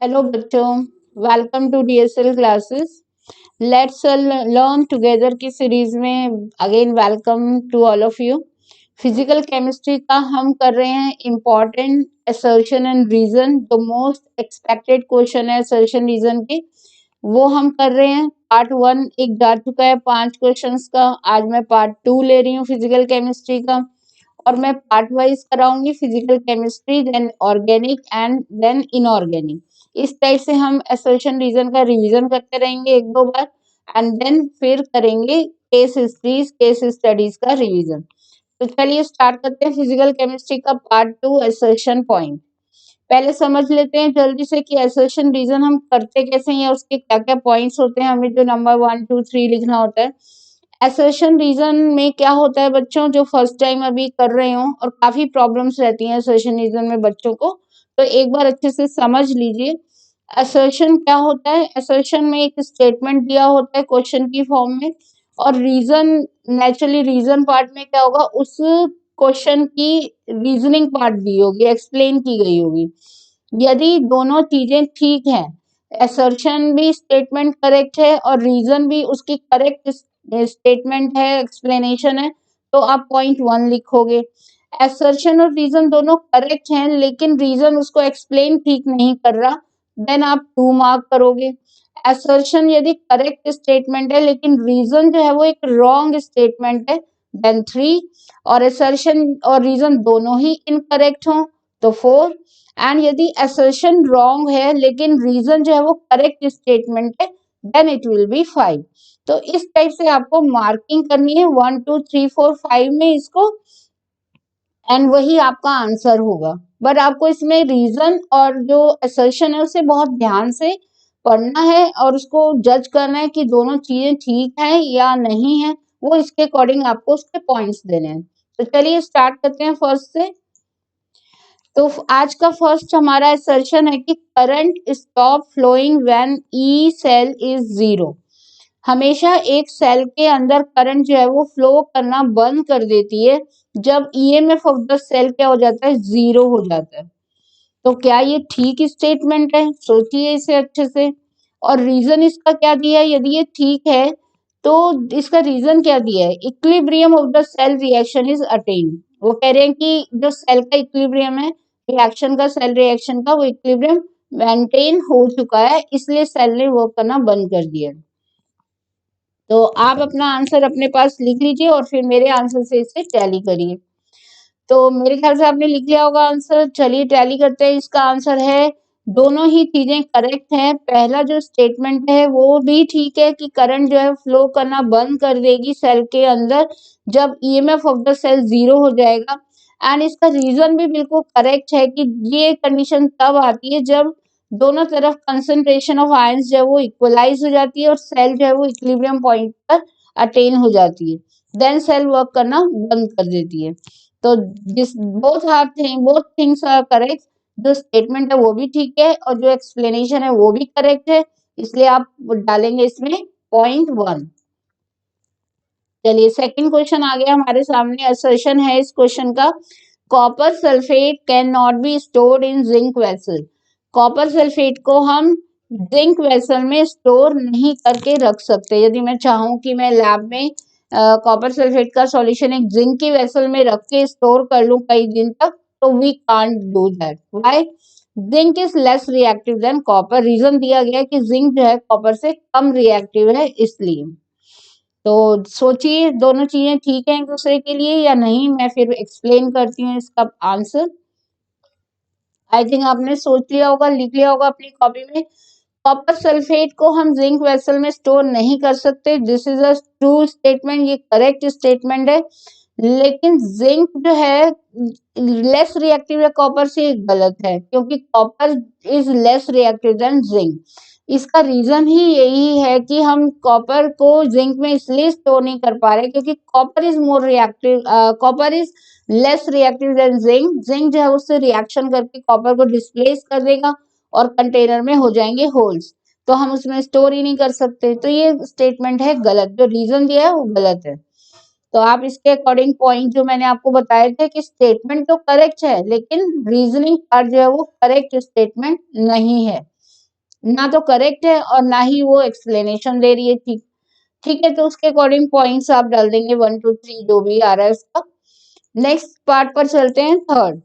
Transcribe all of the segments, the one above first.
Hello बच्चों, welcome to DSL classes. Let's learn together की series में again welcome to all of you. Physical chemistry का हम कर रहे हैं इम्पॉर्टेंट असर्शन एंड रीजन। जो मोस्ट एक्सपेक्टेड क्वेश्चन है असर्शन रीजन के, वो हम कर रहे हैं। पार्ट 1 एक जा चुका है 5 क्वेश्चंस का। आज मैं पार्ट 2 ले रही हूँ फिजिकल केमिस्ट्री का, और मैं पार्ट वाइज कराऊंगी physical chemistry, then organic and then inorganic. इस टाइप से हम असर्शन रीजन का रिवीजन करते रहेंगे एक दो बार, एंड देन फिर करेंगे केस हिस्ट्रीज, केस स्टडीज का रिवीजन। तो चलिए स्टार्ट करते हैं फिजिकल केमिस्ट्री का पार्ट 2 असर्शन पॉइंट। पहले समझ लेते हैं जल्दी से कि असर्शन रीजन हम करते कैसे हैं, उसके क्या क्या पॉइंट्स होते हैं, हमें जो नंबर 1 2 3 लिखना होता है। असर्शन रीजन में क्या होता है बच्चों, जो फर्स्ट टाइम अभी कर रहे हो और काफी प्रॉब्लम्स रहती हैं असर्शन रीजन में बच्चों को, तो एक बार अच्छे से समझ लीजिए। असर्शन क्या होता है? असर्शन में एक स्टेटमेंट दिया होता है क्वेश्चन की फॉर्म में, और रीजन, नेचुरली रीजन पार्ट में क्या होगा, उस क्वेश्चन की रीजनिंग पार्ट दी होगी, एक्सप्लेन की गई होगी। यदि दोनों चीजें ठीक हैं, असर्शन भी स्टेटमेंट करेक्ट है और रीजन भी उसकी करेक्ट स्टेटमेंट है, एक्सप्लेनेशन है, तो आप पॉइंट 1 लिखोगे। असर्शन और रीजन दोनों करेक्ट हैं लेकिन रीजन उसको एक्सप्लेन ठीक नहीं कर रहा, देन आप 2 मार्क करोगे। असर्शन यदि करेक्ट स्टेटमेंट है लेकिन रीजन जो है वो एक रॉन्ग स्टेटमेंट है, देन 3। और असर्शन और रीजन दोनों ही इनकरेक्ट हों तो 4। एंड यदि असर्शन रॉन्ग है लेकिन रीजन जो है वो करेक्ट स्टेटमेंट है, देन इट विल बी 5। तो इस टाइप से आपको मार्किंग करनी है 1 2 3 4 5 में इसको, एंड वही आपका आंसर होगा। बट आपको इसमें रीजन और जो असर्शन है उसे बहुत ध्यान से पढ़ना है और उसको जज करना है कि दोनों चीजें ठीक है या नहीं है, वो इसके अकॉर्डिंग आपको उसके पॉइंट्स देने हैं। तो चलिए स्टार्ट करते हैं फर्स्ट से। तो आज का फर्स्ट हमारा असर्शन है कि current stop flowing when E cell is 0। हमेशा एक सेल के अंदर करंट जो है वो फ्लो करना बंद कर देती है जब ईएमएफ ऑफ द सेल क्या हो जाता है, 0 हो जाता है। तो क्या ये ठीक स्टेटमेंट है? सोचिए इसे अच्छे से। और रीजन इसका क्या दिया है? यदि ये ठीक है तो इसका रीजन क्या दिया है? Equilibrium of the cell reaction is attained. वो कह रहे हैं कि जो सेल का इक्विलिब्रियम है, रिएक्शन का, सेल रिएक्शन का, वो इक्विलिब्रियम मेंटेन हो चुका है, इसलिए सेल ने वर्क करना बंद कर दिया। तो आप अपना आंसर अपने पास लिख लीजिए और फिर मेरे आंसर से इसे टैली करिए। तो मेरे ख्याल से आपने लिख लिया होगा आंसर। चलिए टैली करते हैं। इसका आंसर है दोनों ही चीजें करेक्ट हैं। पहला जो स्टेटमेंट है वो भी ठीक है कि करंट जो है फ्लो करना बंद कर देगी सेल के अंदर जब ईएमएफ ऑफ द सेल 0 हो जाएगा। एंड इसका रीजन भी बिल्कुल करेक्ट है कि ये कंडीशन तब आती है जब दोनों तरफ कंसंट्रेशन ऑफ आयंस जो है वो इक्वलाइज हो जाती है और सेल जो है वो इक्विलिब्रियम पॉइंट पर अटेन हो जाती है, देन सेल वर्क करना बंद कर देती है। तो this both things are correct. जो स्टेटमेंट है वो भी ठीक है और जो एक्सप्लेनेशन है वो भी करेक्ट है, इसलिए आप डालेंगे इसमें पॉइंट 1। चलिए सेकंड क्वेश्चन आ गया हमारे सामने। असर्शन है इस क्वेश्चन का, copper sulphate can not be stored in zinc vessel. Copper sulphate को हम जिंक वेसल में स्टोर नहीं करके रख सकते। यदि मैं चाहूं कि मैं लैब में कॉपर सल्फेट का सॉल्यूशन एक जिंक की वेसल में रख के स्टोर कर लूं कई दिन तक, तो we can't do that. Why? Zinc is less reactive than copper. Reason दिया गया है कि जिंक जो है कॉपर से कम रिएक्टिव है, इसलिए। तो सोचिए दोनों चीजें ठीक है एक दूसरे के लिए या नहीं। मैं फिर एक्सप्लेन करती हूँ इसका आंसर। आई थिंक आपने सोच लिया होगा, लिख लिया होगा अपनी कॉपी में। कॉपर सल्फेट को हम जिंक वेसल में स्टोर नहीं कर सकते, this is a true statement, ये करेक्ट स्टेटमेंट है। लेकिन जिंक जो है लेस रिएक्टिव है कॉपर से, गलत है, क्योंकि copper is less reactive then zinc. इसका रीजन ही यही है कि हम कॉपर को जिंक में इसलिए स्टोर नहीं कर पा रहे क्योंकि copper is more reactive, copper is less reactive then zinc. Zinc जो है उससे रिएक्शन करके कॉपर को डिस्प्लेस कर देगा और कंटेनर में हो जाएंगे होल्स, तो हम उसमें स्टोर ही नहीं कर सकते। तो ये स्टेटमेंट है गलत, जो रीजन दिया है वो गलत है। तो आप इसके अकॉर्डिंग पॉइंट जो मैंने आपको बताए थे कि स्टेटमेंट तो करेक्ट है लेकिन रीजनिंग पार्ट जो है वो करेक्ट स्टेटमेंट नहीं है। ना तो करेक्ट है और ना ही वो एक्सप्लेनेशन दे रही है। ठीक ठीक है, तो उसके अकॉर्डिंग पॉइंट्स आप डाल देंगे 1 2 3 जो भी आ रहा है उसका। नेक्स्ट पार्ट पर चलते हैं, थर्ड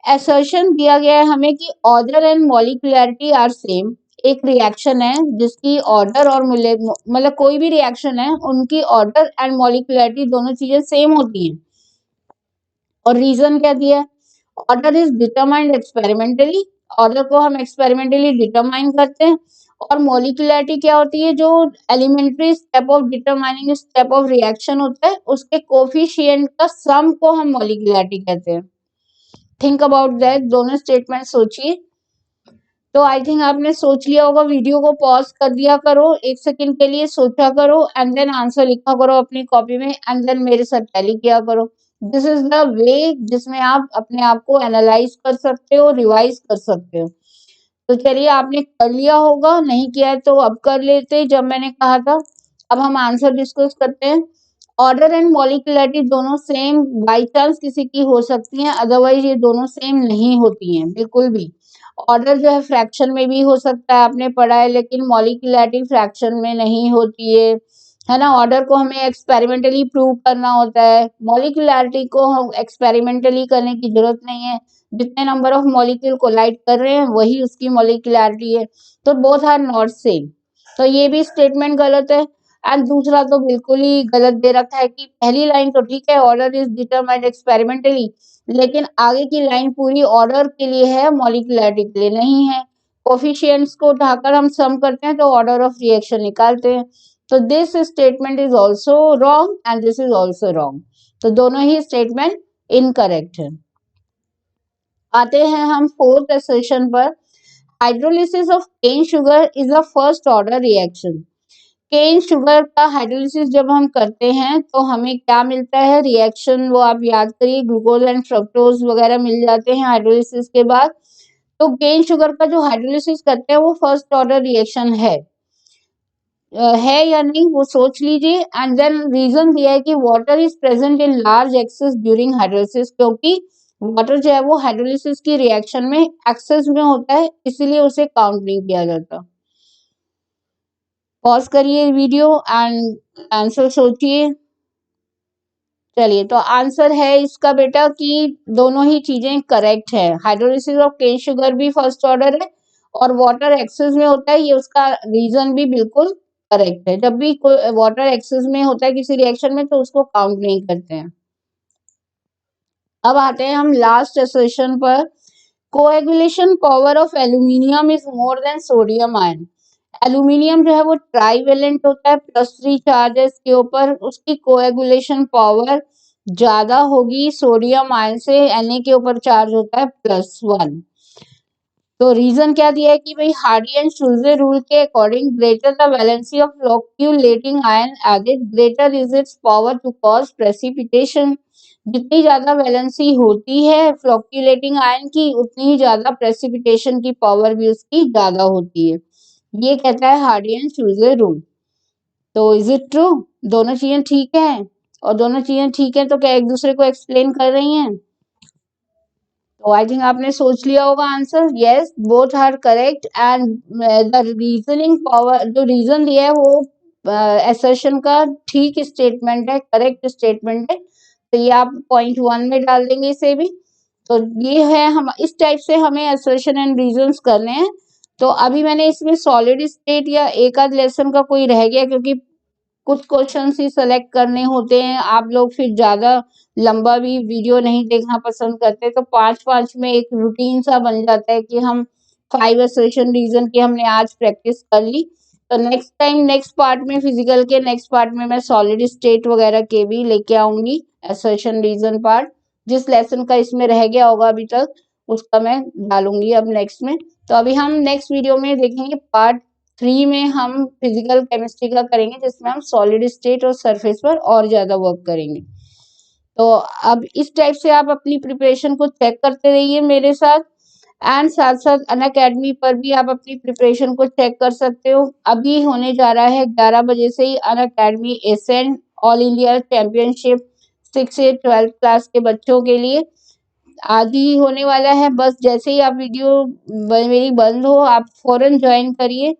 असर्शन दिया गया है हमें कि order and molecularity are same. एक रिएक्शन है जिसकी ऑर्डर और मतलब कोई भी रिएक्शन है उनकी ऑर्डर एंड मॉलिक्यूलरिटी दोनों चीजें सेम होती हैं। और रीजन क्या दिया है, order is determined experimentally, order को हम एक्सपेरिमेंटली डिटरमाइन करते हैं। और मॉलिक्यूलरिटी क्या होती है, जो elementary step of determining step of reaction होता है उसके कोफिशिएंट का सम को हम मॉलिक्यूलरिटी कहते हैं। थिंक अबाउट दैट, दोनों स्टेटमेंट सोचिए। तो आई थिंक आपने सोच लिया होगा, वीडियो को पॉज कर दिया करो, 1 सेकंड के लिए सोचा करो एंड देन आंसर लिखा करो अपनी कॉपी में एंड देन मेरे साथ टैली किया करो। दिस इज द वे जिसमें आप अपने आप को एनालाइज कर सकते हो, रिवाइज कर सकते हो। तो चलिए, आपने कर लिया होगा, नहीं किया है तो अब कर लेते जब मैंने कहा था। अब हम आंसर डिस्कस करते हैं। ऑर्डर एंड मॉलिक्यूलरिटी दोनों सेम बाई चांस किसी की हो सकती हैं, अदरवाइज ये दोनों सेम नहीं होती हैं बिल्कुल भी। ऑर्डर जो है फ्रैक्शन में भी हो सकता है, आपने पढ़ा है, लेकिन मॉलिक्यूलरिटी फ्रैक्शन में नहीं होती है ना। ऑर्डर को हमें एक्सपेरिमेंटली प्रूव करना होता है, मॉलिक्यूलरिटी को हम एक्सपेरिमेंटली करने की जरूरत नहीं है। जितने नंबर ऑफ मॉलिक्यूल कोलाइड कर रहे हैं वही उसकी मॉलिक्यूलरिटी है। तो बोथ आर नॉट सेम, तो ये भी स्टेटमेंट गलत है। एंड दूसरा तो बिल्कुल ही गलत दे रखा है कि पहली लाइन तो ठीक है, ऑर्डर इज डिटरमाइंड एक्सपेरिमेंटली, लेकिन आगे की लाइन पूरी ऑर्डर के लिए है, मॉलिक्यूलरिटी के लिए नहीं है। कोफिशिएंट्स को उठाकर हम सम करते हैं तो ऑर्डर ऑफ रिएक्शन निकालते हैं। तो this statement is also wrong and this is also wrong. तो दोनों ही स्टेटमेंट इनकरेक्ट है। आते हैं हम फोर्थ असर्शन पर। Hydrolysis of cane sugar is a first order reaction. Cane sugar का हाइड्रोलिसिस जब हम करते हैं तो हमें क्या मिलता है, रिएक्शन वो आप याद करिए, ग्लूकोज एंड फ्रक्टोज वगैरह मिल जाते हैं हाइड्रोलिसिस के बाद। तो केन शुगर का जो हाइड्रोलिसिस करते हैं वो फर्स्ट ऑर्डर रिएक्शन है या नहीं वो सोच लीजिए। एंड देन रीजन दिया है कि water is present in large access during hydrolysis, क्योंकि वाटर जो है वो हाइड्रोलिसिस की रिएक्शन में एक्सेस में होता है, इसीलिए उसे काउंट नहीं किया जाता। पॉज करिए वीडियो एंड आंसर सोचिए। चलिए, तो आंसर है इसका बेटा कि दोनों ही चीजें करेक्ट है। हाइड्रोलिसिस ऑफ केन शुगर भी फर्स्ट ऑर्डर है और वाटर एक्सेस में होता है, ये उसका रीजन भी बिल्कुल करेक्ट है। जब भी कोई वाटर एक्सेस में होता है किसी रिएक्शन में तो उसको काउंट नहीं करते हैं। अब आते हैं हम लास्ट असर्शन पर। Coagulation power of aluminium is more than sodium ion. Aluminium जो है वो ट्राईवेलेंट होता है, +3 चार्ज है इसके ऊपर, उसकी कोएगुलेशन पावर ज्यादा होगी सोडियम आयन से। Na के ऊपर चार्ज होता है +1। तो रीजन क्या दिया है कि भाई हार्डी एंड शुल्जे रूल के according greater the valency of flocculating ion added greater is its power to cause precipitation. जितनी ज्यादा वैलेंसी होती है फ्लोक्यूलेटिंग आयन की उतनी ही ज्यादा प्रेसिपिटेशन की पावर भी उसकी ज्यादा होती है। ये कहता है हार्डी एंड शुल्जे रूल। तो इज इट ट्रू, दोनों चीजें ठीक है? और दोनों चीजें ठीक है तो क्या एक दूसरे को एक्सप्लेन कर रही हैं? तो आई थिंक आपने सोच लिया होगा answer. Yes, both are correct and the reasoning power जो रीजन दिया है वो असर्शन का ठीक स्टेटमेंट है, करेक्ट स्टेटमेंट है। तो ये आप .1 में डाल देंगे इसे भी। तो ये है, हम इस टाइप से हमें असर्शन एंड रीजंस करने हैं। तो अभी मैंने इसमें सॉलिड स्टेट या एक आध लेसन का कोई रह गया, क्योंकि कुछ क्वेश्चन ही सेलेक्ट करने होते हैं, आप लोग फिर ज्यादा लंबा भी वीडियो नहीं देखना पसंद करते, तो 5-5 में एक रूटीन सा बन जाता है कि हम 5 असर्शन रीजन की हमने आज प्रैक्टिस कर ली। तो नेक्स्ट टाइम नेक्स्ट पार्ट में, फिजिकल के नेक्स्ट पार्ट में मैं सॉलिड स्टेट वगैरह के भी लेके आऊंगी असर्शन रीजन पार्ट। जिस लेसन का इसमें रह गया होगा अभी तक उसका मैं डालूंगी अब नेक्स्ट में। तो अभी हम नेक्स्ट वीडियो में देखेंगे पार्ट 3 में हम फिजिकल केमिस्ट्री का करेंगे, जिसमें हम सॉलिड स्टेट और सरफेस पर और ज्यादा वर्क करेंगे। तो अब इस टाइप से आप अपनी प्रिपरेशन को चेक करते रहिए मेरे साथ, एंड साथ साथ अनअकैडमी पर भी आप अपनी प्रिपरेशन को चेक कर सकते हो। अभी होने जा रहा है 11 बजे से ही Unacademy ascent all India championship 6 से 12 क्लास के बच्चों के लिए। आज ही होने वाला है। बस जैसे ही आप वीडियो मेरी बंद हो आप फौरन ज्वाइन करिए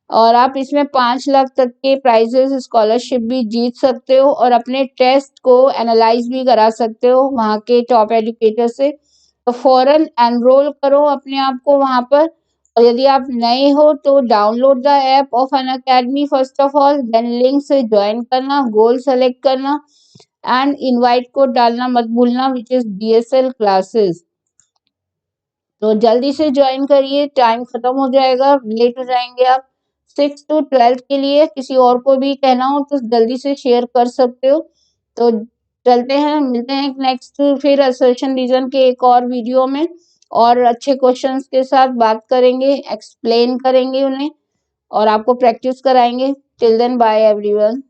और आप इसमें 5 लाख तक के प्राइजेस स्कॉलरशिप भी जीत सकते हो और अपने टेस्ट को एनालाइज भी करा सकते हो वहाँ के टॉप एजुकेटर से। तो फौरन एनरोल करो अपने आप को वहाँ पर। और यदि आप नए हो तो download the app of Unacademy first of all, then link से ज्वाइन करना, गोल सेलेक्ट करना एंड इनवाइट कोड डालना मत भूलना, विच इज DSL क्लासेस। तो जल्दी से ज्वाइन करिए, टाइम खत्म हो जाएगा, लेट हो जाएंगे आप। 6 to 12 के लिए किसी और को भी कहना हो तो जल्दी से शेयर कर सकते हो। तो चलते हैं, मिलते हैं नेक्स्ट फिर असर्शन रीजन के एक और वीडियो में और अच्छे क्वेश्चंस के साथ बात करेंगे, एक्सप्लेन करेंगे उन्हें और आपको प्रैक्टिस कराएंगे। Till then bye everyone.